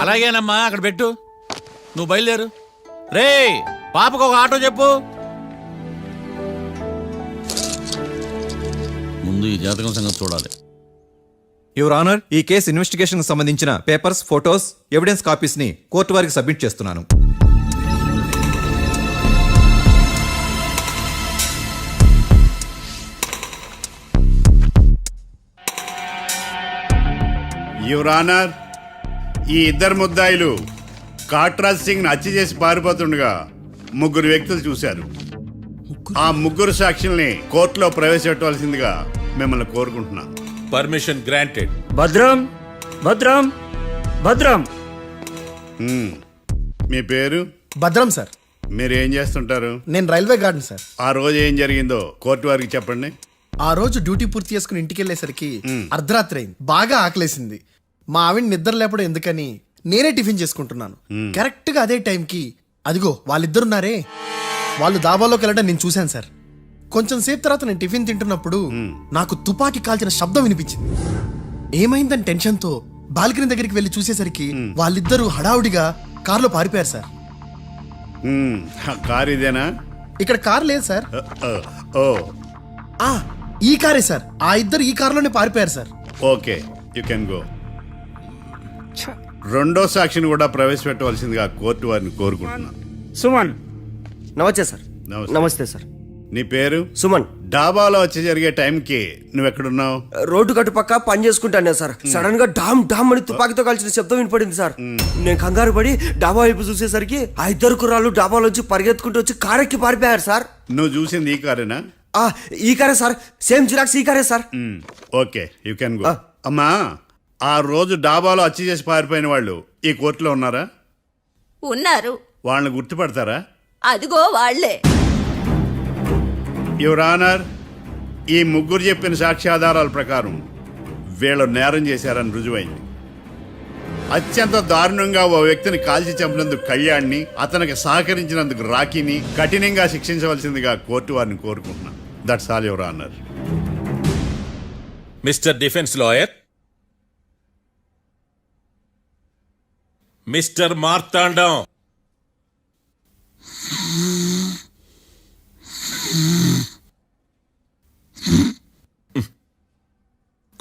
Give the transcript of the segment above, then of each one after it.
అలాగేనమ్మా, అక్కడ పెట్టు. నువ్వు బయలుదేరు. రే పాపకు ఒక ఆటో చెప్పు. ముందు ఈ జాతకం సంగతి చూడాలి. యువర్ ఆనర్, ఈ కేసు ఇన్వెస్టిగేషన్ సంబంధించిన పేపర్స్, ఫోటోస్, ఎవిడెన్స్ కాపీస్ ని కోర్టు వారికి సబ్మిట్ చేస్తున్నాను. యువర్ ఆనర్, ఈ ఇద్దరు ముద్దాయిలు కాట్రాజ్ సింగ్ హత్య చేసి పారిపోతుండగా ముగ్గురు వ్యక్తులు చూశారు. ఆ ముగ్గురు సాక్షుల్ని కోర్టులో ప్రవేశపెట్టవలసిందిగా మిమ్మల్ని కోరుకుంటున్నాను. Permission granted. భద్రం భద్రం భద్రం. మీ పేరు? భద్రం సార్. మీరు ఏం చేస్తుంటారు? నేను రైల్వే గార్డెన్ సార్. ఆ రోజు ఏం జరిగిందో కోర్టు వారికి చెప్పండి. ఆ రోజు డ్యూటీ పూర్తి చేసుకుని ఇంటికి వెళ్ళేసరికి అర్ధరాత్రి అయింది. బాగా ఆకలేసింది. మా ఆవిడ నిద్ర లేపడం ఎందుకని నేనే టిఫిన్ చేసుకుంటున్నాను. కరెక్ట్ గా అదే టైంకి అదిగో వాళ్ళిద్దరున్నారే, వాళ్ళు దాబాలోకి వెళ్ళడం నేను చూశాను సార్. కొంచెం సేపు తర్వాత నేను టిఫిన్ తింటున్నప్పుడు నాకు తుపాకీ కాల్చిన శబ్దం వినిపించింది. ఏమైందని టెన్షన్తో బాల్కనీ దగ్గరికి వెళ్ళి చూసేసరికి వాళ్ళిద్దరూ హడావుడిగా కారులో పారిపోయారు సార్. కారు ఇదేనా? ఇక్కడ కారు లేదు సార్. ఓ, ఈ కారే సార్. ఆ ఇద్దరు ఈ కారులోనే పారిపోయారు sir. Okay, you can go. రెండో సాక్షిని కూడా ప్రవేశపెట్టవలసిందిగా కోర్టు వారిని కోరుకుంటున్నాను. సుమన్. నమస్తే సార్. నమస్తే సార్. నీ పేరు? సుమన్. డాబాలో వచ్చి జరిగే టైంకి నువ్వెక్కడున్నావు? రోడ్డు కట్టు పక్క పని చేసుకుంటానే సార్. సడన్ గా డామ్ డామ్ అని తుపాకీతో కాల్చిన శబ్దం వినపడింది సార్. నేను కంగారు పడి డాబా వైపు చూసేసరికి ఆ ఇద్దరు కుర్రాళ్ళు డాబాలోంచి పరిగెత్తుకుంటూ వచ్చి కారెక్కి పారిపోయారు సార్. నువ్వు చూసింది ఈ కారేనా? ఈ కారే సార్. సేమ్ జిరాక్స్ ఈ కారే sir. Okay, you can go. అమ్మా, ఆ రోజు డాబాలో హత్య చేసి పారిపోయిన వాళ్ళు ఈ కోర్టులో ఉన్నారా? ఉన్నారు. వాళ్ళని గుర్తుపడతారా? అదిగో వాళ్లే. యువర్ ఆనర్, ఈ ముగ్గురు చెప్పిన సాక్ష్యాధారాల ప్రకారం వీళ్ళు నేరం చేశారని రుజువైంది. అత్యంత దారుణంగా ఓ వ్యక్తిని కాల్చి చంపినందుకు కళ్యాణ్ని, అతనికి సహకరించినందుకు రాకీని కఠినంగా శిక్షించవలసిందిగా కోర్టు వారిని కోరుకుంటున్నాను. That's all your honour. Mister defence lawyer, mister Marthandam,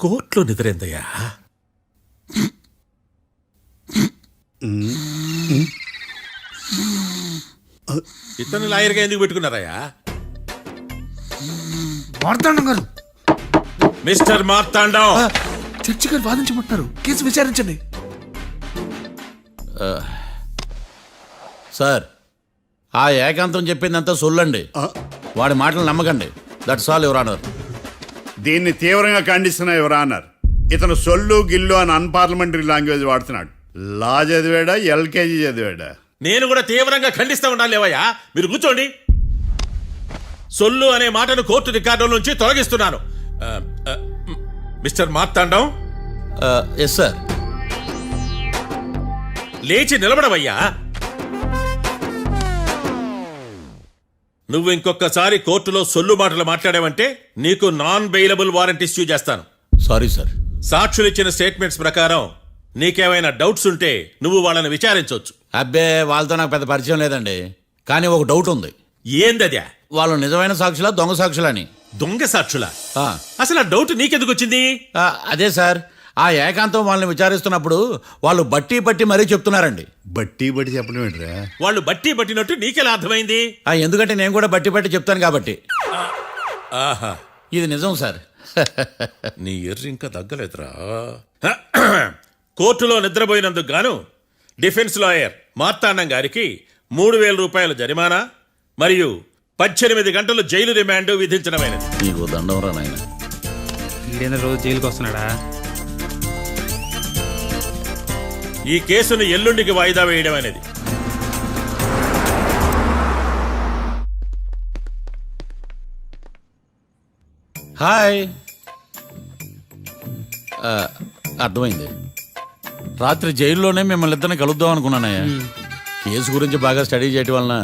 కోర్టులో నిద్రేందయ్యా? ఇతను లాయర్గా ఎందుకు పెట్టుకున్నారయ్యా? మార్తాండం గారు. మిస్టర్ మార్తాండం, చర్చి గారు వాదించమంటున్నారు. కేసు విచారించండి. సార్, ఆ ఏకాంతం చెప్పిందంతా సొల్లండి. వాడి మాటలు నమ్మకండి. That's all your honour. దీన్ని తీవ్రంగా ఖండిస్తున్నా యువర్ ఆనర్. ఇతను సొల్లు గిల్లు అని అన్పార్లమెంటరీ లాంగ్వేజ్ వాడుతున్నాడు. లా చదివాడా, ఎల్కేజీ చదివాడా? నేను కూడా తీవ్రంగా ఖండిస్తా ఉండాలి. లేవయ్యా, మీరు కూర్చోండి. సొల్లు అనే మాటను కోర్టు రికార్డుల నుంచి తొలగిస్తున్నాను. మిస్టర్ మార్తాండం. Yes sir. లేచి నిలబడవయ్యా. నువ్వు ఇంకొకసారి కోర్టులో సొల్లు మాటలు మాట్లాడావంటే నీకు నాన్ బెయిలబుల్ వారెంట్ ఇష్యూ చేస్తాను. Sorry sir. సాక్షులు ఇచ్చిన స్టేట్మెంట్స్ ప్రకారం నీకేమైనా డౌట్స్ ఉంటే నువ్వు వాళ్ళని విచారించవచ్చు. అబ్బే, వాళ్ళతో నాకు పెద్ద పరిచయం లేదండి. కానీ ఒక డౌట్ ఉంది. ఏందద్యా? వాళ్ళు నిజమైన సాక్షులా, దొంగ సాక్షులని? దొంగ సాక్షులా? అసలు ఆ డౌట్ నీకెందుకు వచ్చింది? అదే సార్, ఆ ఏకాంతం వాళ్ళని విచారిస్తున్నప్పుడు వాళ్ళు బట్టి పట్టి మరీ చెప్తున్నారండి. బట్టి బట్టి చెప్పడం ఏంట్రా? వాళ్ళు బట్టి పట్టినట్టు నీకెలా అర్థమైంది? ఎందుకంటే నేను కూడా బట్టి పట్టి చెప్తాను కాబట్టి. ఆహా, ఇది నిజం సార్. నీ ఎర్రి ఇంకా తగ్గలేదురా. కోర్టులో నిద్రపోయినందుకు గాను డిఫెన్స్ లాయర్ మార్తాండం గారికి 3,000 రూపాయల జరిమానా మరియు 18 గంటలు జైలు రిమాండ్ విధించడమైనది. నీకు దండం రా నాయన. రోజు జైలుకి వస్తున్నాడా? ఈ కేసును ఎల్లుండికి వాయిదా వేయడం అనేది. హాయ్. అర్థమైంది. రాత్రి జైల్లోనే మిమ్మల్ని ఇద్దరిని కలుద్దాం అనుకున్నానయ్యా. కేసు గురించి బాగా స్టడీ చేయటం వలన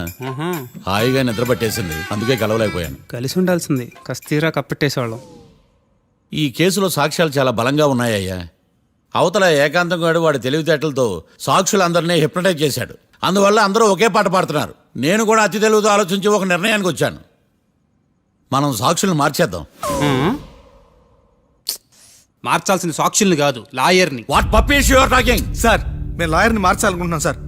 హాయిగా నిద్ర పట్టేసింది. అందుకే కలవలేకపోయాను. కలిసి ఉండాల్సింది. కస్తీరా కప్పెట్టేసేవాళ్ళం. ఈ కేసులో సాక్ష్యాలు చాలా బలంగా ఉన్నాయ్యా. అవతల ఏకాంతం గాడు వాడి తెలివితేటలతో సాక్షులందరినీ హిప్నటైజ్ చేశాడు. అందువల్ల అందరూ ఒకే పాట పాడుతున్నారు. నేను కూడా అతి తెలివితో ఆలోచించి ఒక నిర్ణయానికి వచ్చాను. మనం సాక్షుల్ని మార్చేద్దాం. మార్చాల్సిన సాక్షుల్ని కాదు, లాయర్ని. What puppies you are talking? Sir మేము లాయర్ని మార్చాలనుకుంటున్నాం సార్.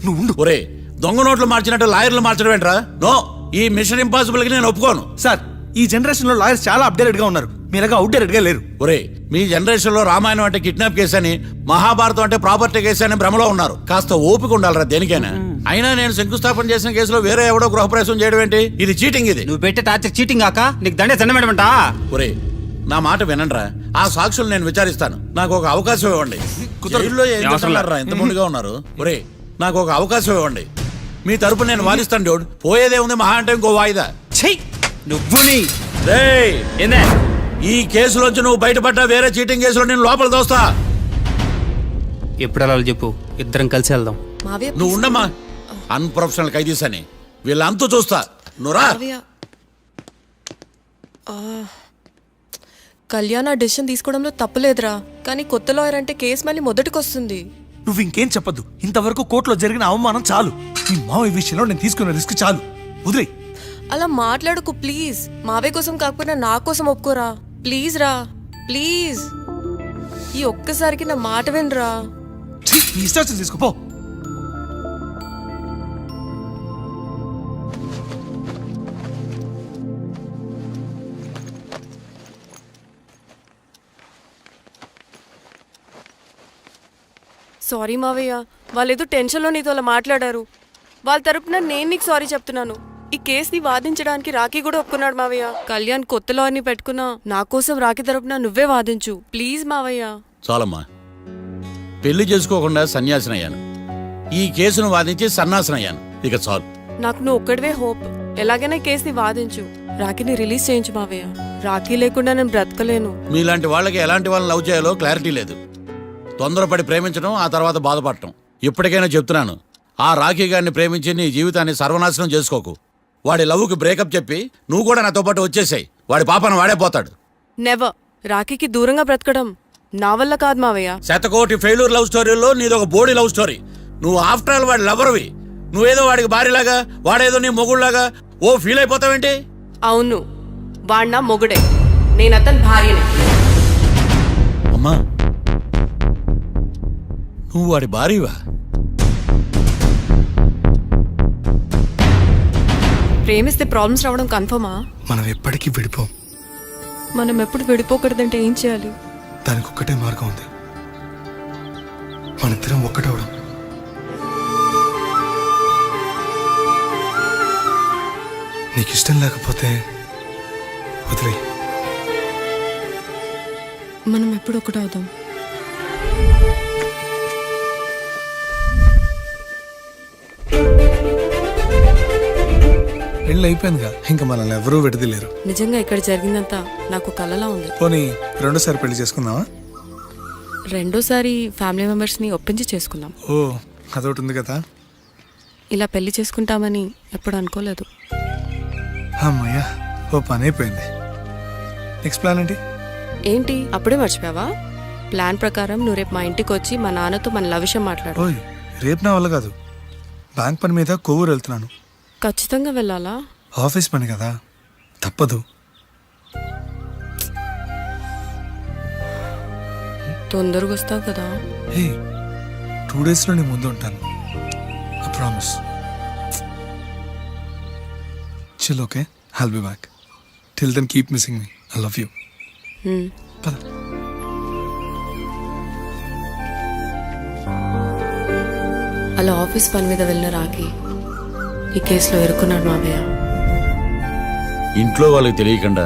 నువ్వు ఉండు. ఒరే, దొంగ నోట్లు మార్చినట్టు లాయర్లు మార్చడం ఏంట్రా? నో, ఈ మిషన్ ఇంపాసిబుల్ కి నేను ఒప్పుకోను. సార్ ఈ జనరేషన్ లో లాయర్స్ చాలా అప్డేటెడ్ గా ఉన్నారు, మీరుగా అవుట్డేటెడ్ గా లేరు. ఒరే, మీ జనరేషన్ లో రామాయణం అంటే కిడ్నాప్ కేసు అని, మహాభారతం అంటే ప్రాపర్టీ కేసు అని భ్రమలో ఉన్నారు. కాస్త ఓపిక ఉండాలరా దేనికైనా. అయినా నేను శంకుస్థాపన చేసిన కేసులో వేరే ఎవడో గృహప్రవేశం చేయడం ఏంటి? ఇది చీటింగ్. ఇది నువ్వు పెట్టే టార్చర్ చీటింగ్ కాక నీకు దండే దండమేడమంట. ఒరే, నా మాట వినండిరా. ఆ సాక్షులు నేను విచారిస్తాను. నాకు ఒక అవకాశం ఇవ్వండి. జైల్లో ఏం చేస్తున్నారా ఇంత ముందుగా ఉన్నారు? ఒరే, నాకు ఒక అవకాశం ఇవ్వండి. మీ తరపు నేను వాదిస్తాను. డోడ్ పోయేదే ఉంది, మహా అంటే ఇంకో వాయిదా. నువ్వు రేయ్, ఏందే ఈ కేసులోంచి నువ్వు బయటపడ్డా వేరే చీటింగ్ కేసులో నేను లోపల దోస్తా. ఎప్పుడు అలా చెప్పు, ఇద్దరం కలిసి వెళ్దాం. నువ్వు ఉండమ్మా. అన్ప్రొఫెషనల్ ఖైదీస్ అని వీళ్ళంతా చూస్తా. నువ్వురా. కళ్యాణ్ ఆ డెసిషన్ తీసుకోవడంలో తప్పులేదురా, కానీ కొత్త లాయర్ అంటే కేసు మళ్ళీ మొదటికొస్తుంది. నువ్వు ఇంకేం చెప్పొద్దు. ఇంతవరకు కోర్టులో జరిగిన అవమానం చాలు. ఈ మావయ్య విషయంలో నేను తీసుకున్న రిస్క్ చాలు. వదిలే. అలా మాట్లాడుకు ప్లీజ్. మావే కోసం కాకపోయినా నా కోసం ఒప్పుకోరా ప్లీజ్ రా, ప్లీజ్. ఈ ఒక్కసారికి నా మాట వినరా. నీ ఇష్టాలు తీసుకోపో. సారీ మావయ్య, వాళ్ళేదో టెన్షన్లో నీతో అలా మాట్లాడారు. వాళ్ళ తరపున నేను నీకు సారీ చెప్తున్నాను. ఈ కేసుని వాదించడానికి రాఖీ కూడా ఒప్పుకున్నాడు మావయ్య. కళ్యాణ్ కొత్త లాయర్ని పెట్టుకున్నా నా కోసం రాఖీ తరపున నువ్వే వాదించు ప్లీజ్ మావయ్య. చాలమ్మా, పెళ్లి చేసుకోకుండా సన్యాసినయ్యాను. ఈ కేసును వాదించి సన్నాసనయ్యాను. ఇక చాలు. నాకు నువ్వు ఒక్కడివే హోప్. ఎలాగైనా ఈ కేసుని వాదించు, రాఖీని రిలీజ్ చేయించు మావయ్య. రాఖీ లేకుండా నేను బ్రతకలేను. మీలాంటి వాళ్ళకి ఎలాంటి వాళ్ళని లవ్ చేయాలో క్లారిటీ లేదు. తొందరపడి ప్రేమించడం, ఆ తర్వాత బాధపడటం. ఇప్పటికైనా చెప్తున్నాను, ఆ రాఖీ గారిని ప్రేమించి నీ జీవితాన్ని సర్వనాశనం చేసుకోకు. వాడి లవ్కి బ్రేకప్ చెప్పి నువ్వు కూడా నాతో పాటు వచ్చేసాయి. వాడి పాపను వాడే పోతాడు. నెవర్. రాఖీకి దూరంగా బ్రతకడం నా వల్ల కాదు మావయ్య. శతకోటి ఫెయిల్యూర్ లవ్ స్టోరీలో నీదొక బోడీ లవ్ స్టోరీ. నువ్వు ఆఫ్టర్ ఆల్ వాడి లవర్వి. నువ్వేదో వాడికి భార్యలాగా, వాడేదో నీ మొగుడులాగా ఓ ఫీల్ అయిపోతావేంటి? అవును, వాడు నా మొగుడే, నేను అతని భార్యనే. అమ్మా, నువ్వు వాడి భార్యవా? ప్రేమిస్తే ప్రాబ్లమ్స్ రావడం కన్ఫర్మా? మనం ఎప్పటికీ విడిపోం. మనం ఎప్పుడు విడిపోకూడదంటే ఏం చేయాలి? దానికి ఒక్కటే మార్గం ఉంది, మనిద్దరం ఒక్కటవడం. నీకు ఇష్టం లేకపోతే వదిలే. మనం ఎప్పుడు ఒకటవుదాం. పెళ్ళి అయిపోయిందిగా, ఇంకా మనల్ని ఎవరూ విడదలేరు. నిజంగా ఇక్కడ జరిగిందంతా నాకు కలలా ఉంది. పోనీ రెండోసారి పెళ్లి చేసుకుందామా? రెండోసారి ఫ్యామిలీ మెంబర్స్ని ఒప్పించి చేసుకుందాం. ఓ, అదొకటి ఉంది కదా. ఇలా పెళ్లి చేసుకుంటామని ఎప్పుడు అనుకోలేదు. అమ్మయ్యా, ఓ పని అయిపోయింది. నెక్స్ట్ ప్లాన్ ఏంటి? ఏంటి అప్పుడే మర్చిపోయావా? ప్లాన్ ప్రకారం నువ్వు రేపు మా ఇంటికి వచ్చి మా నాన్నతో మన లవ్ విషయం మాట్లాడు. ఓయ్, రేపు నా వల్ల కాదు. బ్యాంక్ పని మీద కొవ్వూరు వెళ్తున్నాను. ఖచ్చితంగా వెళ్ళాలా? ఆఫీస్ పని కదా, తప్పదు. తొందరగా వస్తావు కదా? హే, 2 డేస్లో నీ ముందు ఉంటాను. I promise. Chill, okay? I'll be back. Till then keep missing me. I love you. పద. అలా ఆఫీస్ పని మీద వెళ్ళిన రాఖీ ఈ కేసులో ఇరుక్కున్నాడు మావయ్య. ఇంట్లో వాళ్ళకి తెలియకుండా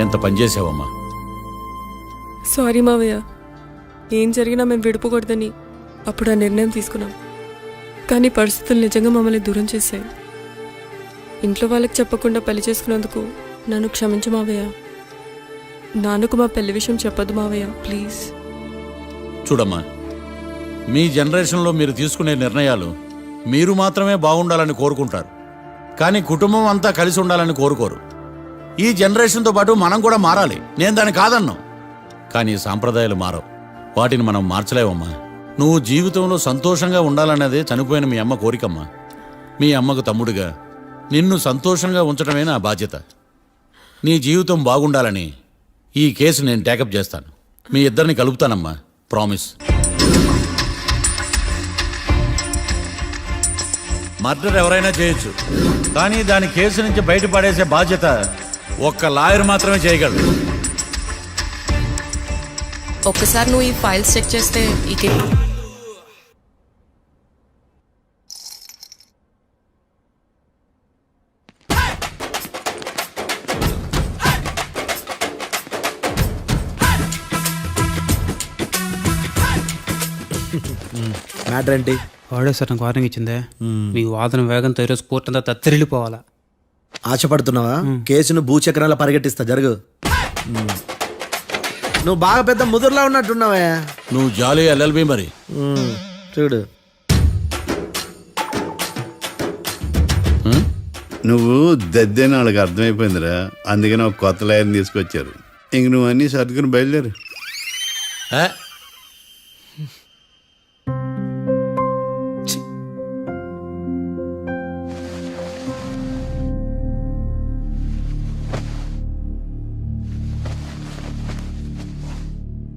ఎంత పనిచేసావమ్మా. సారీ మావయ్య, ఏం జరిగినా మేము విడిపోకూడదని అప్పుడు ఆ నిర్ణయం తీసుకున్నాం. కానీ పరిస్థితులు నిజంగా మమ్మల్ని దూరం చేశాయి. ఇంట్లో వాళ్ళకి చెప్పకుండా పెళ్లి చేసుకున్నందుకు నన్ను క్షమించు మావయ్య. నాన్నకు మా పెళ్లి విషయం చెప్పొద్దు మావయ్య, ప్లీజ్. చూడమ్మా, మీ జనరేషన్లో మీరు తీసుకునే నిర్ణయాలు మీరు మాత్రమే బాగుండాలని కోరుకుంటారు, కానీ కుటుంబం అంతా కలిసి ఉండాలని కోరుకోరు. ఈ జనరేషన్తో పాటు మనం కూడా మారాలి. నేను దాన్ని కాదన్నాను, కానీ సాంప్రదాయాలు మారవు. వాటిని మనం మార్చలేవమ్మా. నువ్వు జీవితంలో సంతోషంగా ఉండాలన్నదే చనిపోయిన మీ అమ్మ కోరికమ్మా. మీ అమ్మకు తమ్ముడిగా నిన్ను సంతోషంగా ఉంచడమే నా బాధ్యత. నీ జీవితం బాగుండాలని ఈ కేసు నేను టేకప్ చేస్తాను. మీ ఇద్దరిని కలుపుతానమ్మా, ప్రామిస్. మర్డర్ ఎవరైనా చేయొచ్చు, కానీ దాని కేసు నుంచి బయటపడేసే బాధ్యత ఒక్క లాయర్ మాత్రమే చేయగలడు. ఒక్కసారి నువ్వు ఈ ఫైల్స్ చెక్ చేస్తే ఈ మ్యాటర్ ఏంటి? వాడే సార్ నాకు వార్నింగ్ ఇచ్చిందే, మీ వాదన వేగంతో ఈరోజు కోర్టు అంతా తత్తరిల్లిపోవాలా. ఆశపడుతున్నావా? కేసును భూచక్రాల పరిగెట్టిస్తా, జరుగు. నువ్వు బాగా పెద్ద ముదురులా ఉన్నట్టున్నావే. నువ్వు జాలి ఎల్ఎల్బి మరి. చూడు, నువ్వు దద్దేని వాళ్ళకి అర్థమైపోయిందిరా, అందుకని ఒక కొత్త లాయర్ని తీసుకొచ్చారు. ఇంక నువ్వు అన్నీ సర్దుకుని బయలుదేరు. ఏ?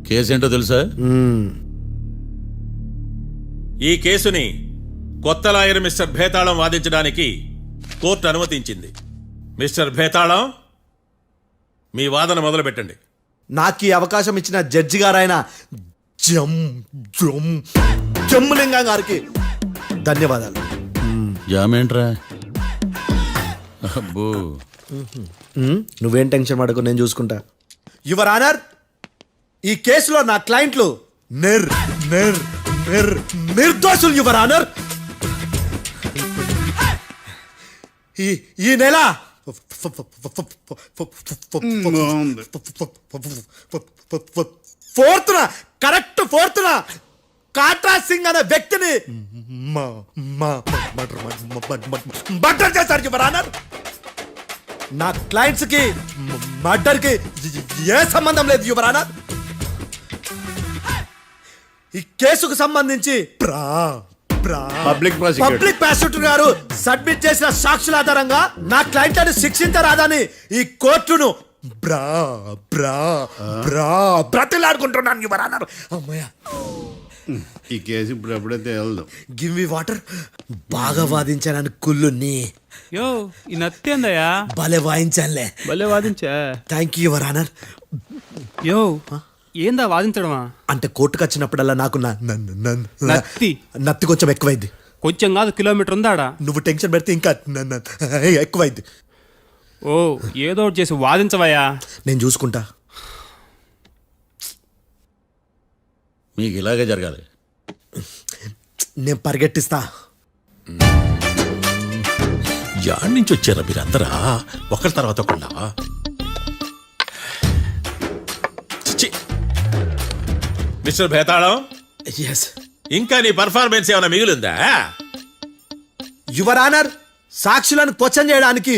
కేసేంటో తెలుసా? ఈ కేసుని కొత్త లాయర్ మిస్టర్ భేతాళం వాదించడానికి కోర్టు అనుమతించింది. మిస్టర్ భేతాళం, మీ వాదన మొదలు పెట్టండి. నాకు ఈ అవకాశం ఇచ్చిన జడ్జి గారైన జమ్ములింగం గారికి ధన్యవాదాలు. జామేంట్రా? అబ్బో, నువ్వేం టెన్షన్ పడకు, నేను చూసుకుంటా. యువర్ ఆనర్, ఈ కేసులో నా క్లయింట్లు నిర్దోషులు యువర్ ఆనర్. ఈ నెల ఫోర్త్న కాట్రా సింగ్ అనే వ్యక్తిని మర్డర్ చేశారు యువర్ ఆనర్. నా క్లయింట్స్ కి మర్డర్ కి ఏ సంబంధం లేదు యువర్ ఆనర్. ఈ కేసుకు సంబంధించి పబ్లిక్ ప్రాసిక్యూటర్ గారు సబ్మిట్ చేసిన సాక్షుల ఆధారంగా నా క్లయింట్ అని శిక్షించరాదని ఈ కోర్టును బ్రతిలాడుకుంటున్నాను యువర్ ఆనర్. అమ్మయ్య, ఈ కేసు ఇప్పుడు ఎప్పుడైతే వెళ్దాం. Give me water. బాగా వాదించానని కుళ్ళుని యో ఈ నత్తేందయ్యా, భలే వాయించానులే. భలే వాదించా. Thank you your honour. యో ఏందా వాదించడమా? అంటే కోర్టుకు వచ్చినప్పుడల్లా నాకు నత్తి కొంచెం ఎక్కువైంది. కొంచెం కాదు, కిలోమీటర్ ఉందాడా. నువ్వు టెన్షన్ పెడితే ఇంకా ఎక్కువైంది. ఓ ఏదో ఒకటి చేసి వాదించవయ్యా. నేను చూసుకుంటా. మీకు ఇలాగే జరగాలి. నేను పరిగెట్టిస్తా. యాడ్ నుంచి వచ్చారా మీరందరా ఒకరి తర్వాత ఒకళ్ళ? మిస్టర్ భేతాళం, ఎస్ ఇంకా నీ పర్ఫార్మెన్స్ ఏమైనా మిగిలిందా? యువర్ ఆనర్, సాక్షులను క్వశ్చన్ చేయడానికి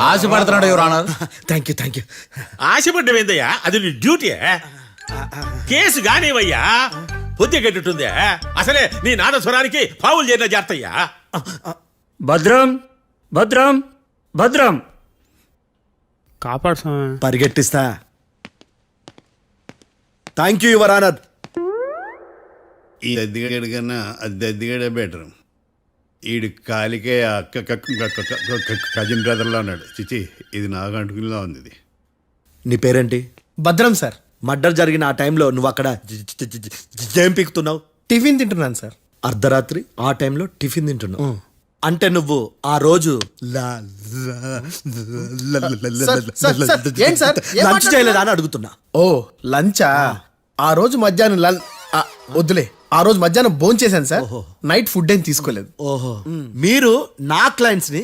ఆశపడుతున్నాడు యువర్ ఆనర్. Thank you. ఆశపడ్డమేందయ్యా, అది నీ డ్యూటీ. కేసు గానివయ్యా, పొద్దు గట్టుందే. అసలే నీ నాదస్వరానికి పావులు చేరిన జాగ్రత్తయ్యా. భద్రం భద్రం భద్రం కాపాడు స్వామి. పరిగెట్టిస్తా. Thank you your honour. ఈ దద్దిగాడి కన్నా అది దద్దిగాడే బెటర్. ఈడు కాలికే కజిన్ బ్రదర్లో ఉన్నాడు. చిచి, ఇది నాకు అంటుకునిలా ఉంది. ఇది నీ పేరేంటి? భద్రం సార్. మర్డర్ జరిగిన ఆ టైంలో నువ్వు అక్కడ ఏం పీకుతున్నావు? టిఫిన్ తింటున్నాను సార్. అర్ధరాత్రి ఆ టైంలో టిఫిన్ తింటున్నావు అంటే నువ్వు ఆ రోజు లంచ్ చేయలేదా అని అడుగుతున్నా. ఓ లంచా? ఆ రోజు మధ్యాహ్నం వద్దులే, ఆ రోజు మధ్యాహ్నం భోజనం చేశాను సార్. నైట్ ఫుడ్ ఏం తీసుకోలేదు. ఓహో, మీరు నా క్లయింట్స్ ని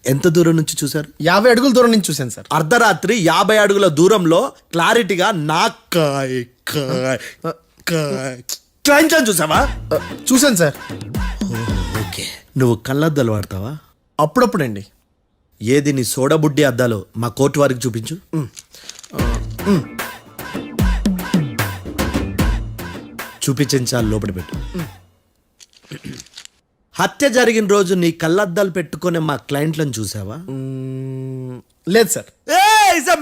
ఎంత దూరం నుంచి చూశారు? 50 అడుగుల దూరం నుంచి చూశాను సార్. అర్ధరాత్రి 50 అడుగుల దూరంలో క్లారిటీగా నా క్లయింట్ అని చూసావా? చూశాను సార్. ఓకే, నువ్వు కళ్ళద్దాలు వాడతావా? అప్పుడప్పుడండి. ఏది నీ సోడబుడ్డి అద్దాలు మా కోర్టు వారికి చూపించు. చూపించాలి లోపల పెట్టు. హత్య జరిగిన రోజు నీ కళ్ళద్దాలు పెట్టుకునే మా క్లయింట్లను చూసావా? లేదు sir.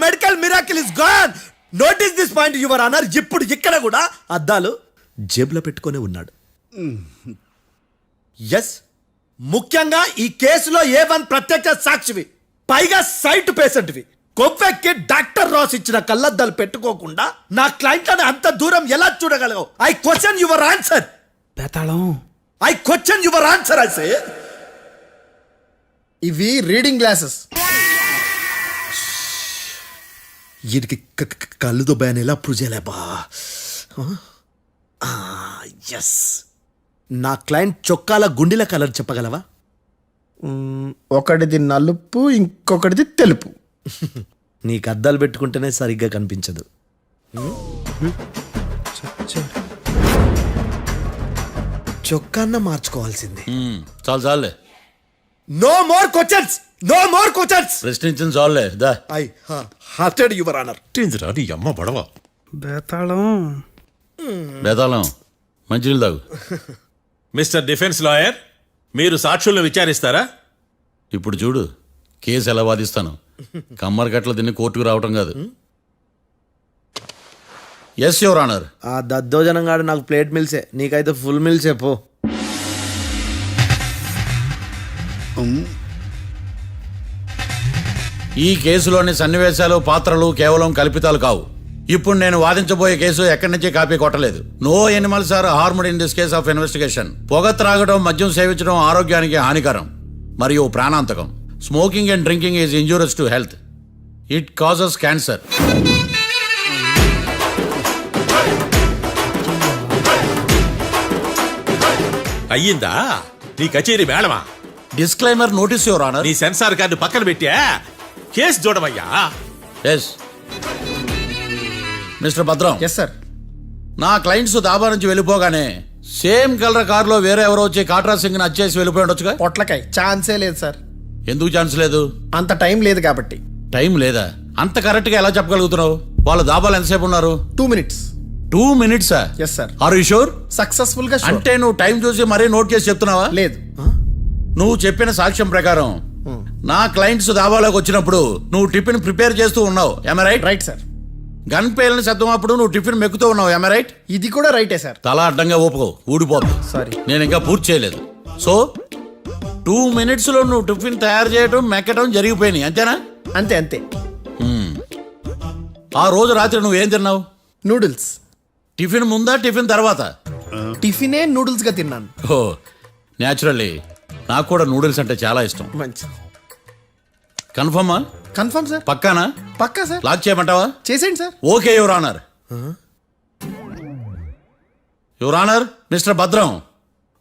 Medical miracle is gone. Notice this point your honour. ఇప్పుడు ఇక్కడ కూడా అద్దాలు జేబులో పెట్టుకునే ఉన్నాడు. ఎస్, ముఖ్యంగా ఈ కేసులో A1 ప్రత్యక్ష సాక్షివి, పైగా సైట్ పేషెంట్వి. కొవ్వెక్కి డాక్టర్ రాస్ ఇచ్చిన కళ్ళద్దాలు పెట్టుకోకుండా నా క్లయింట్లను అంత దూరం ఎలా చూడగలవు? I question your answer. బేతాళం I question your answer. I say ఇవి రీడింగ్ గ్లాసెస్. వీడికి కళ్ళు దుబ్బాయని ఎలా ప్రూవ్ చేయలేబా? ఎస్, నా క్లయింట్ చొక్కాల గుండెల కలర్ చెప్పగలవా? ఒకటిది నలుపు, ఇంకొకటిది తెలుపు. నీకు అద్దాలు పెట్టుకుంటేనే సరిగ్గా కనిపించదు. చొక్కాన్న మార్చుకోవాల్సింది. చాలు చాలులే, no more questions, no more questions. ప్రశ్నించింది చాలులే. దా ఐ హార్టెడ్ యువర్ ఆనర్. నీ అమ్మ బడవ. బేతాళం బేతాళం మంచినీళ్ళు తాగు. మిస్టర్ డిఫెన్స్ లాయర్, మీరు సాక్షులను విచారిస్తారా? ఇప్పుడు చూడు కేసు ఎలా వాదిస్తాను. కమ్మరి కట్టలు తిని కోర్టుకు రావటం కాదు. Yes your honour. ఆ దద్దోజనంగాడు నాకు ప్లేట్ మిల్సే, నీకైతే ఫుల్ మిల్సే పో. ఈ కేసులోని సన్నివేశాలు, పాత్రలు కేవలం కల్పితాలు కావు. ఇప్పుడు నేను వాదించబోయే కేసు ఎక్కడి నుంచి కాపీ కొట్టలేదు. No animals are harmed in this case of investigation. పొగ త్రాగడం, మద్యం సేవించడం ఆరోగ్యానికి హానికరం మరియు ప్రాణాంతకం. Smoking and drinking is injurious to health. It causes cancer. అయ్యిందా నీ కచేరీ మేడమా? Disclaimer notice your honour. నీ సెన్సార్ కార్డు పక్కన పెట్టా కేసు చూడమయ్యా. Yes mister Bhadram. Yes sir. నా క్లయింట్స్ దాబా నుంచి వెళ్ళిపోగానే సేమ్ కలర్ కారులో వేరే ఎవరో వచ్చి కాట్రా సింగ్ ని వచ్చేసి వెళ్ళిపోయి ఉండొచ్చుగా. పొట్లకాయ ఛాన్సే లేదు సార్. ఎందుకు ఛాన్స్ లేదు? అంత టైం లేదు కాబట్టి. టైం లేదా? అంత కరెక్ట్ గా ఎలా చెప్పగలుగుతున్నావు? వాళ్ళ దాబాలు ఎంతసేపు ఉన్నారు? 2 minutes. 2 minutes? Yes sir. Are you sure? Successful గా sure. అంటే నువ్వు టైం చూసి మరీ నోట్ చేసి చెప్తున్నావా? లేదు. నువ్వు చెప్పిన సాక్ష్యం ప్రకారం నా క్లయింట్స్ దాబాలోకి వచ్చినప్పుడు నువ్వు టిఫిన్ ప్రిపేర్ చేస్తూ ఉన్నావు. Am I right? Right sir. Gun పేలిన శబ్దం అప్పుడు నువ్వు టిఫిన్ మెక్కుతూ ఉన్నావు. Am I right? ఇది కూడా రైటే సార్. తల అడ్డంగా ఊపుకో, ఊడిపోతుంది. సారీ. నేను ఇంకా పూర్తి చేయలేదు. సో 2 minutes లో నువ్వు టిఫిన్ తయారు చేయడం, మెక్కడం జరిగిపోయినాయి, అంతేనా? అంతే అంతే. ఆ రోజు రాత్రి నువ్వేం తిన్నావు? నూడిల్స్. టిఫిన్ ముందా, టిఫిన్ తర్వాత? టిఫినే నూడిల్స్ గా తిన్నాను. ఓ న్యాచురల్లీ నాకు కూడా నూడిల్స్ అంటే చాలా ఇష్టం. మంచి. కన్ఫర్మా? Confirm sir. పక్కానా? పక్కా సార్. లాక్ చేయమంటావా? చేసేయండి sir. Okay your honour. Your honour, mister Bhadram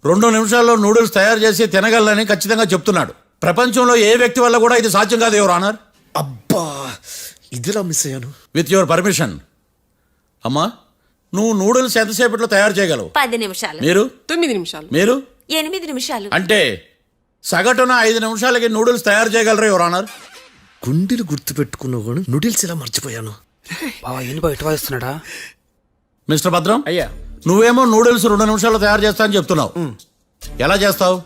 2 నిమిషాల్లో నూడిల్స్ తయారు చేసి తినగలని ఖచ్చితంగా చెప్తున్నాడు. ప్రపంచంలో ఏ వ్యక్తి వల్ల కూడా ఇది సాధ్యం కాదు యువర్ ఆనర్. అబ్బా, ఇదిలా మిస్ అయ్యాను. With your permission. అమ్మా, నువ్వు నూడిల్స్ ఎంతసేపట్లో తయారు చేయగలవు? 10 నిమిషాలు. మీరు? 9 నిమిషాలు. మీరు? 8 నిమిషాలు. అంటే సగటున 5 నిమిషాలకి నూడిల్స్ తయారు చేయగలరు యువర్ ఆనర్. గుండెలు గుర్తు పెట్టుకున్నావు కానీ నూడిల్స్ ఇలా మర్చిపోయాను. బావా ఏంటి బయట వాయిస్తున్నాడా? మిస్టర్ భద్రం, అయ్యా, నువ్వేమో నూడిల్స్ 2 నిమిషాల్లో తయారు చేస్తా అని చెప్తున్నావు. ఎలా చేస్తావు?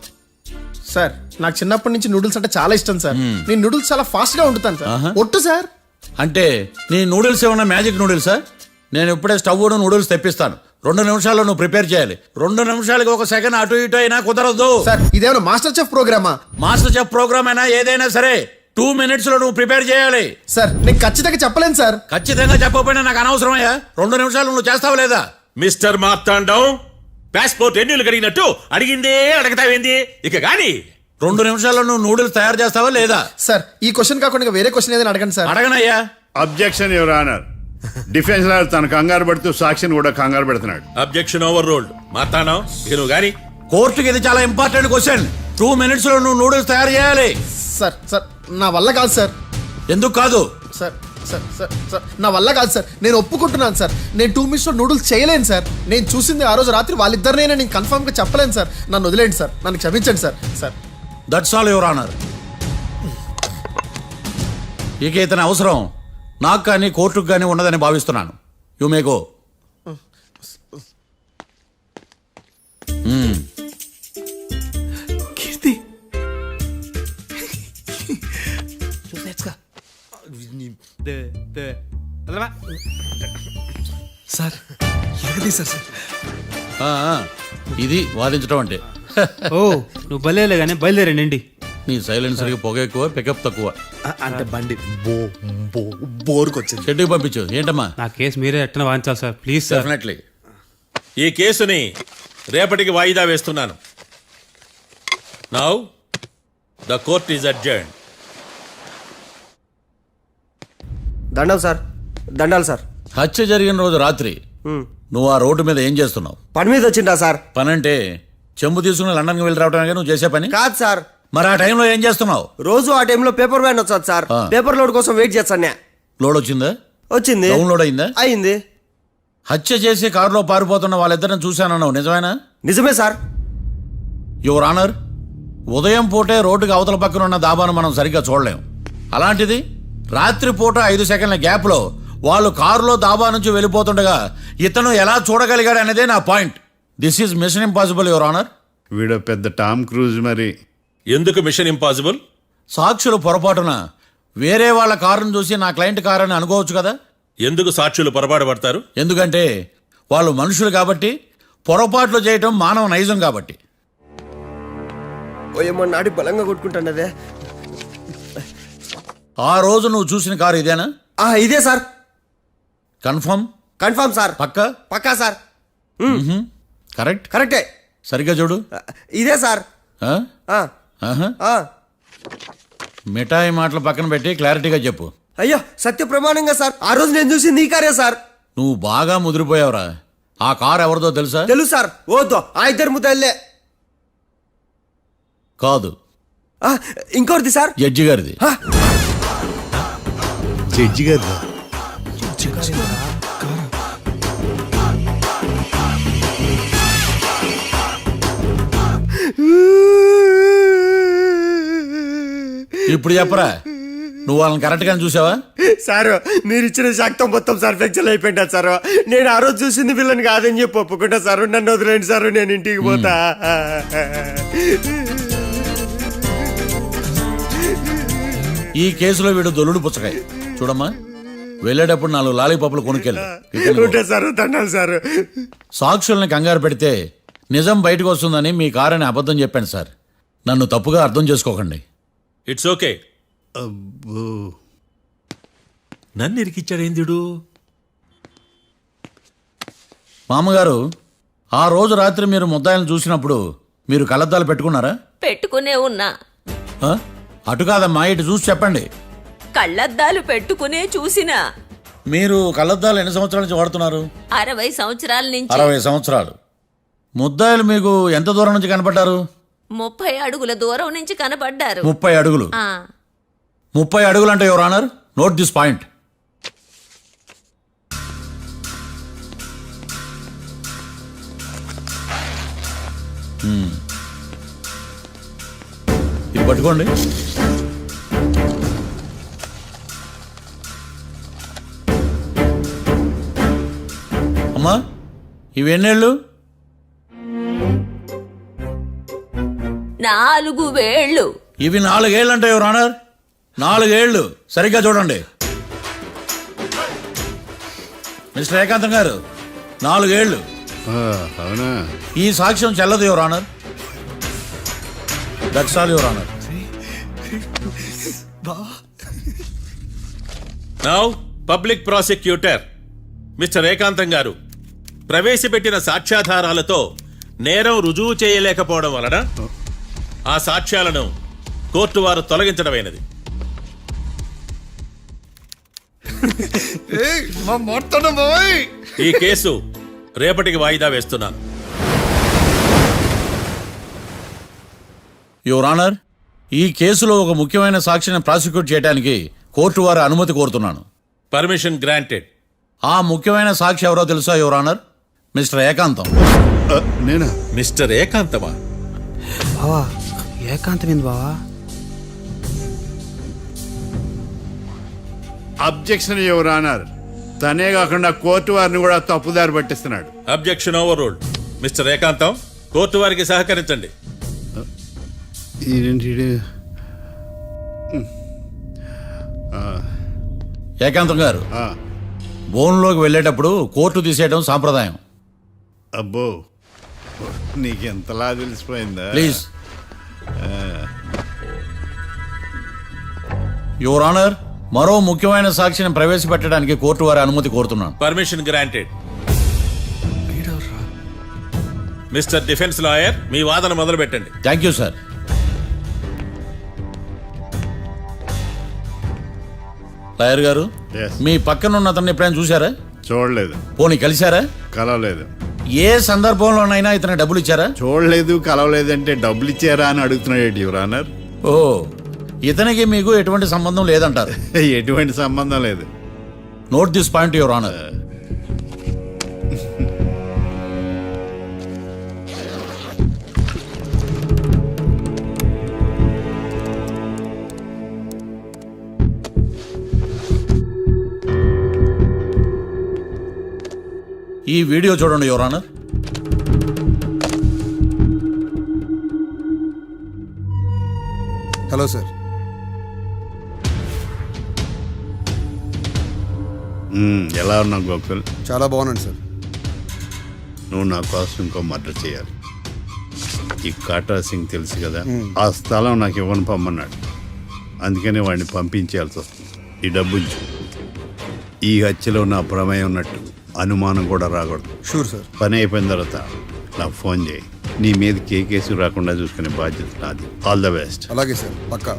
సార్ నాకు చిన్నప్పటి నుంచి నూడిల్స్ అంటే చాలా ఇష్టం సార్. నేను నూడిల్స్ చాలా ఫాస్ట్ గా వండుతాను సార్. ఒట్టు సార్. అంటే నీ నూడిల్స్ ఏమన్నా మ్యాజిక్ నూడిల్సా? నేను ఇప్పుడే స్టవ్ నూడిల్స్ తెప్పిస్తాను. 2 నిమిషాల్లో నువ్వు ప్రిపేర్ చేయాలి. 2 నిమిషాలకి 1 సెకండ్ అటు ఇటు అయినా కుదరదు. సార్ ఇదేమైనా మాస్టర్ చెఫ్ ప్రోగ్రామా? మాస్టర్ చెఫ్ ప్రోగ్రామ్ అయినా ఏదైనా సరే 2 minutes లో నువ్వు ప్రిపేర్ చేయాలి. సార్ నేను ఖచ్చితంగా చెప్పలేను సార్. ఖచ్చితంగా చెప్పకపోయినా నాకు అనవసరమయ్యా. 2 నిమిషాలు నువ్వు చేస్తావు లేదా? మిస్టర్ మార్తాండం, పాస్పోర్ట్ ఎన్నిళ్ళు కడిగినట్టు అడిగిందే అడగతావేంది? ఇక గాని 2 నిమిషాల్లో నువ్వు నూడిల్స్ తయారు చేస్తావా లేదా? సార్ ఈ క్వశ్చన్ కాకుండా ఇంకా వేరే క్వశ్చన్ ఏదైనా అడగండి సార్. అడగనయ్యా. Objection your honour. Defence lawyer తన కంగారు పడుతూ సాక్షిని కూడా కంగారు పెడుతున్నాడు. Objection over ruled. మార్తాండం, ఇక నువ్వు గాని. కోర్టుకి ఇది చాలా ఇంపార్టెంట్ క్వశ్చన్. 2 minutes లో నువ్వు నూడిల్స్ తయారు చేయాలి. సార్ సార్ నా వల్ల కాదు సార్. ఎందుకు కాదు? సార్ సార్ సార్ సార్ నా వల్ల కాదు సార్. నేను ఒప్పుకుంటున్నాను సార్. నేను 2 minutes లో నూడిల్స్ చేయలేను సార్. నేను చూసింది ఆ రోజు రాత్రి వాళ్ళిద్దరినైనా నేను కన్ఫర్మ్ గా చెప్పలేను సార్. నన్ను వదిలేండి సార్. నన్ను క్షమించండి sir. Sir that's all your honour. ఇక ఇతని అవసరం నాకు కానీ కోర్టుకు కానీ ఉండదని భావిస్తున్నాను. You may go. సార్ ఎరగదీశారు సార్. ఆ, ఆ, ఇది వాదించడం అంటే. ఓ నువ్వు బలేలే కానీ బయలుదేరండి. నీ సైలెన్సర్కి పొగ ఎక్కువ పికప్ తక్కువ. అంటే బండి బోరుకొచ్చింది. షెడ్యూకి పంపించు. ఏంటమ్మా? నా కేసు మీరే ఎట్టన వాయించాలి సార్, ప్లీజ్ సార్. డెఫినెట్లీ. ఈ కేసుని రేపటికి వాయిదా వేస్తున్నాను. Now the court is adjourned. దండం సార్, దండాలి సార్. హత్య జరిగిన రోజు రాత్రి నువ్వు ఆ రోడ్డు మీద ఏం చేస్తున్నావు? పని మీద వచ్చిందా సార్? పని అంటే చెంబు తీసుకుని లండన్కి వెళ్ళి రావడానికి నువ్వు చేసే పని కాదు సార్. మరి ఆ టైంలో ఏం చేస్తున్నావు? రోజు ఆ టైంలో పేపర్ వ్యాన్ వచ్చాది సార్. ఆ. పేపర్ లోడ్ కోసం వెయిట్ చేస్తాను. లోడ్ వచ్చిందా? వచ్చింది. డౌన్లోడ్ అయిందా? అయింది. హత్య చేసి కారులో పారిపోతున్న వాళ్ళిద్దరిని చూశానన్నావు, నిజమేనా? నిజమే సార్. యువర్ ఆనర్, ఉదయం పూటే రోడ్డుకి అవతల పక్కన ఉన్న దాబాను మనం సరిగ్గా చూడలేం. అలాంటిది రాత్రి పూట 5 సెకండ్ల గ్యాప్లో వాళ్ళు కారులో దాబా నుంచి వెళ్ళిపోతుండగా ఇతను ఎలా చూడగలిగాడు అనేదే నా point. This is mission impossible your honour. వీడో పెద్ద టామ్ క్రూజ్ మరి. ఎందుకు మిషన్ ఇంపాసిబుల్? సాక్షులు పొరపాటున వేరే వాళ్ళ కారును చూసి నా క్లయింట్ కారు అని అనుకోవచ్చు కదా. ఎందుకు సాక్షులు పొరపాటు పడతారు? ఎందుకంటే వాళ్ళు మనుషులు కాబట్టి, పొరపాట్లు చేయటం మానవ నైజం కాబట్టి. ఓయమ్మ నాడి బలంగా కొట్టుకుంటానదే. ఆ రోజు నువ్వు చూసిన కారు ఇదేనా? ఇదే సార్. కన్ఫర్మ్? Confirm sir. పక్కా? పక్కా సార్. కరెక్ట్? కరెక్టే. సరిగ్గా చూడు. ఇదే సార్. ఆ? ఆ, ఆహా. ఆ. మిఠాయి మాటలు పక్కన పెట్టి క్లారిటీగా చెప్పు. అయ్యో సత్య ప్రమాణంగా సార్, ఆ రోజు నేను చూసి నీ కారే సార్. నువ్వు బాగా ముదిరిపోయావురా. ఆ కారు ఎవరిదో తెలుసా? తెలుసు సార్. ఓతో ఆ ఇద్దరు ముద్దల్లే. కాదు, ఇంకోటిది సార్. జడ్జి గారిది. జడ్జి గారు. ఇప్పుడు చెప్పరా, నువ్వు వాళ్ళని కరెక్ట్ గానే చూసావా? సార్ మీరు ఇచ్చిన శాక్తం మొత్తం సార్ ఫ్రాక్చర్ అయిపోయింటా సార్. నేను ఆ రోజు చూసింది వీళ్ళని కాదని చెప్పి ఒప్పుకుంటా సార్. నన్ను వదిలేండి సార్, నేను ఇంటికి పోతా. ఈ కేసులో వీడు దొల్లుడు పుచ్చకాయ. చూడమ్మా, వెళ్ళేటప్పుడు 4 లాలీపాపులు కొనుక్కెళ్ళు. ఉంటా సార్, దండాలి సార్. సాక్షుల్ని కంగారు పెడితే నిజం బయటకు వస్తుందని మీ కారని అబద్ధం చెప్పాను సార్. నన్ను తప్పుగా అర్థం చేసుకోకండి. It's okay. అబ్బో. నన్ను ఇరికిచ్చాడేందుడు? మామగారు, ఆ రోజు రాత్రి మీరు ముద్దాయిలను చూసినప్పుడు మీరు కళ్ళద్దాలు పెట్టుకున్నారా? పెట్టుకునే ఉన్నా. ఆ? అటు కాదమ్మా, ఇటు చూసి చెప్పండి. కళ్ళద్దాలు పెట్టుకునే చూసినా. మీరు కళ్ళద్దాలు ఎన్ని సంవత్సరాల నుంచి వాడుతున్నారు? 60 సంవత్సరాల నుంచి. 60 సంవత్సరాలు. ముద్దాయిలు మీకు ఎంత దూరం నుంచి కనపడ్డారు? 30 అడుగుల దూరం నుంచి కనపడ్డారు. 30 అడుగులు. 30 అడుగులు అంటే your honour, note this point. ఇది పట్టుకోండి. అమ్మా, ఇవి ఎన్నేళ్ళు? 4 వేళ్ళు. ఇవి 4 ఏళ్ళు అంటే యువర్ ఆనర్, 4 ఏళ్ళు. సరిగ్గా చూడండి మిస్టర్ ఏకాంతం గారు, 4 ఏళ్ళు. అవునా? ఈ సాక్ష్యం చెల్లదు your honour. That's all your honour. Now public prosecutor mister ఏకాంతం గారు ప్రవేశపెట్టిన సాక్ష్యాధారాలతో నేరం రుజువు చేయలేకపోవడం వలన ఆ సాక్ష్యాలను కోర్టు వారు తొలగించడమైనది. ఈ కేసు రేపటికి వాయిదా వేస్తున్నాను. యువర్ ఆనర్, ఈ కేసులో ఒక ముఖ్యమైన సాక్షిని ప్రాసిక్యూట్ చేయడానికి కోర్టు వారి అనుమతి కోరుతున్నాను. Permission granted. ఆ ముఖ్యమైన సాక్షి ఎవరో తెలుసా యువర్ ఆనర్? మిస్టర్ ఏకాంతం. నేనా? మిస్టర్ ఏకాంతమా? బావా ఏకాంతమైంది బావా. Objection your honour. తనే కాకుండా కోర్టు వారిని కూడా తప్పుదారి పట్టిస్తున్నాడు. Objection overruled. Mister Ekantham, court వారికి సహకరించండి. ఏకాంతం గారు, బోన్లోకి వెళ్ళేటప్పుడు కోర్టు తీసేయడం సాంప్రదాయం. అబ్బో, నీకెంతలా తెలిసిపోయిందా? ప్లీజ్. యువర్ ఆనర్, మరో ముఖ్యమైన సాక్షిని ప్రవేశపెట్టడానికి కోర్టు వారి అనుమతి కోరుతున్నాను. Permission granted. Mister defence lawyer, మీ వాదన మొదలు పెట్టండి. Thank you sir. లాయర్ గారు, Yes. మీ పక్కన ఉన్న అతన్ని ఎప్పుడైనా చూసారా? చూడలేదు. పోనీ కలిశారా? కలవలేదు. ఏ సందర్భంలోనైనా ఇతను డబ్బులు ఇచ్చారా? చూడలేదు, కలవలేదంటే డబ్బులు ఇచ్చారా అని అడుగుతున్నాడు యువర్ ఆనర్. ఓ, ఇతనికి మీకు ఎటువంటి సంబంధం లేదంటారు. ఎటువంటి సంబంధం లేదు. Note this point your honour. ఈ వీడియో చూడండి యువర్ ఆనర్. Hello sir. ఎలా ఉన్నావు గోకుల్? చాలా బాగున్నాను సార్. నువ్వు నా కోసం ఇంకో మర్డర్ చేయాలి. ఈ కాటా సింగ్ తెలుసు కదా, ఆ స్థలం నాకు ఇవ్వని పమ్మన్నాడు. అందుకనే వాడిని పంపించాల్సి వస్తుంది. ఈ డబ్బు ఉంచు. ఈ హత్యలో నా ప్రమేయం ఉన్నట్టు అనుమానం కూడా రాకూడదు. Sure sir. పని అయిపోయిన తర్వాత నాకు ఫోన్ చేయి. నీ మీద ఏ కేసు రాకుండా చూసుకునే బాధ్యత నాది. All the best. అలాగే సార్, పక్కా.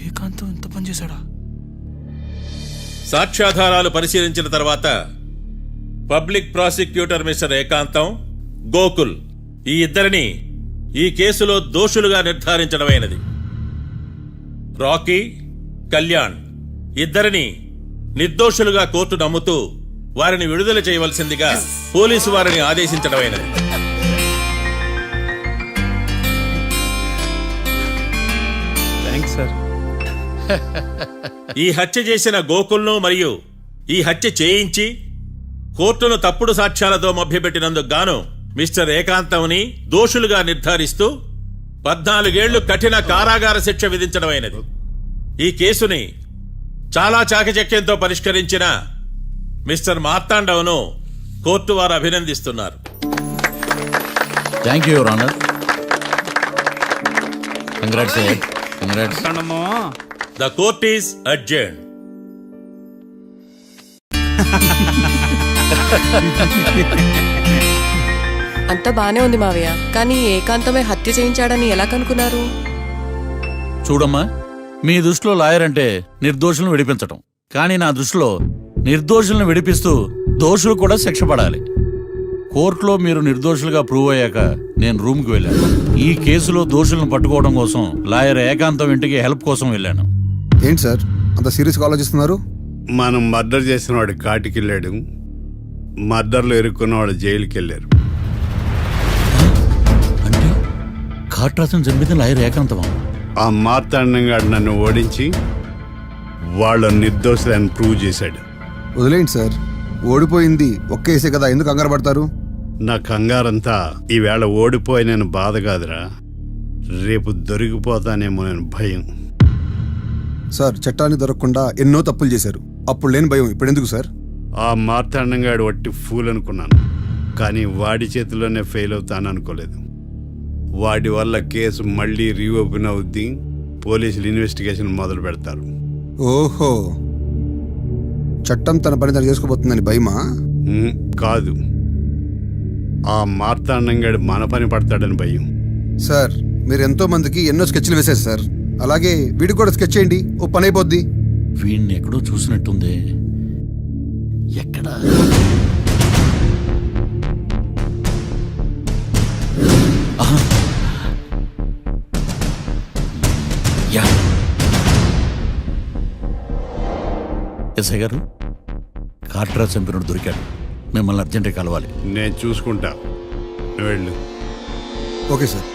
ఏకాంతం ఎంత పని చేశాడా? సాక్ష్యాధారాలు పరిశీలించిన తర్వాత పబ్లిక్ ప్రాసిక్యూటర్ మిస్టర్ ఏకాంతం, గోకుల్ ఈ ఇద్దరిని ఈ కేసులో దోషులుగా నిర్ధారించడమైనది. రాకీ, కళ్యాణ్ ఇద్దరిని నిర్దోషులుగా కోర్టు నమ్ముతూ వారిని విడుదల చేయవలసిందిగా పోలీసు వారిని ఆదేశించడమైనది. Thanks sir. ఈ హత్య చేసిన గోకుల్ను మరియు ఈ హత్య చేయించి కోర్టును తప్పుడు సాక్ష్యాలతో మభ్యపెట్టినందుకు గాను మిస్టర్ ఏకాంతంని దోషులుగా నిర్ధారిస్తూ 14 ఏళ్లు కఠిన కారాగార శిక్ష విధించడమైనది. ఈ కేసుని చాలా చాకచక్యంతో పరిష్కరించిన మిస్టర్ మార్తాండవను కోర్టు వారు అభినందిస్తున్నారు. Thank you your honour. Congrats. Congrats. The court is adjourned. అంతా బానే ఉంది మావయ్య, కానీ ఏకాంతమే హత్య చేయించాడని ఎలా కనుక్కున్నారు? చూడమ్మా, మీ దృష్టిలో లాయర్ అంటే నిర్దోషులను విడిపించటం, కానీ నా దృష్టిలో నిర్దోషులను విడిపిస్తూ దోషులు కూడా శిక్ష పడాలి. కోర్టులో మీరు నిర్దోషులుగా ప్రూవ్ అయ్యాక నేను రూమ్కి వెళ్ళాను. ఈ కేసులో దోషులను పట్టుకోవడం కోసం లాయర్ ఏకాంతం ఇంటికి హెల్ప్ కోసం వెళ్ళాను. ఏంటి సార్ అంత సీరియస్గా ఆలోచిస్తున్నారు? మనం మర్డర్ చేసిన వాడు కాటికి వెళ్ళాడు, మర్డర్లో ఇరుక్కున్న వాడు జైలుకి వెళ్ళారు. అంటే కాట్రాసను చంపిన లాయర్ ఏకాంతమా? ఆ మార్తాండంగాడు నన్ను ఓడించి వాళ్ళ నిర్దోషులని ప్రూవ్ చేశాడు. వదిలేండి సార్, ఓడిపోయింది ఒక్కేసే కదా, ఎందుకు కంగారు పడతారు? నా కంగారంతా ఈవేళ ఓడిపోయి నేను బాధ కాదురా, రేపు దొరికిపోతానేమో నేను భయం. సార్, చట్టాన్ని దొరకకుండా ఎన్నో తప్పులు చేశారు, అప్పుడు లేని భయం ఇప్పుడు ఎందుకు సార్? ఆ మార్తాండంగాడు వట్టి ఫూల్ అనుకున్నాను, కానీ వాడి చేతిలోనే ఫెయిల్ అవుతాను అనుకోలేదు. వాడి వల్ల కేసు మళ్ళీ రీఓపెన్ అవుద్ది, పోలీసులు ఇన్వెస్టిగేషన్ మొదలు పెడతారు. ఓహో, చట్టం తన పని తను చేసుకోబోతుందని భయమా? కాదు, ఆ మార్తాండంగాడు మన పని పడతాడని భయం. సార్, మీరు ఎంతో మందికి ఎన్నో స్కెచ్లు వేశారు సార్, అలాగే వీడికి కూడా స్కెచ్ చేయండి, ఓ పని అయిపోద్ది. వీడిని ఎక్కడో చూసినట్టుంది. ఎక్కడా? యా. ఎస్ఐ గారు కార్ట్రా చంపినోడు దొరికాడు, మిమ్మల్ని అర్జెంటుగా కలవాలి. నేను చూసుకుంటా, నువ్వు వెళ్ళు. Okay sir.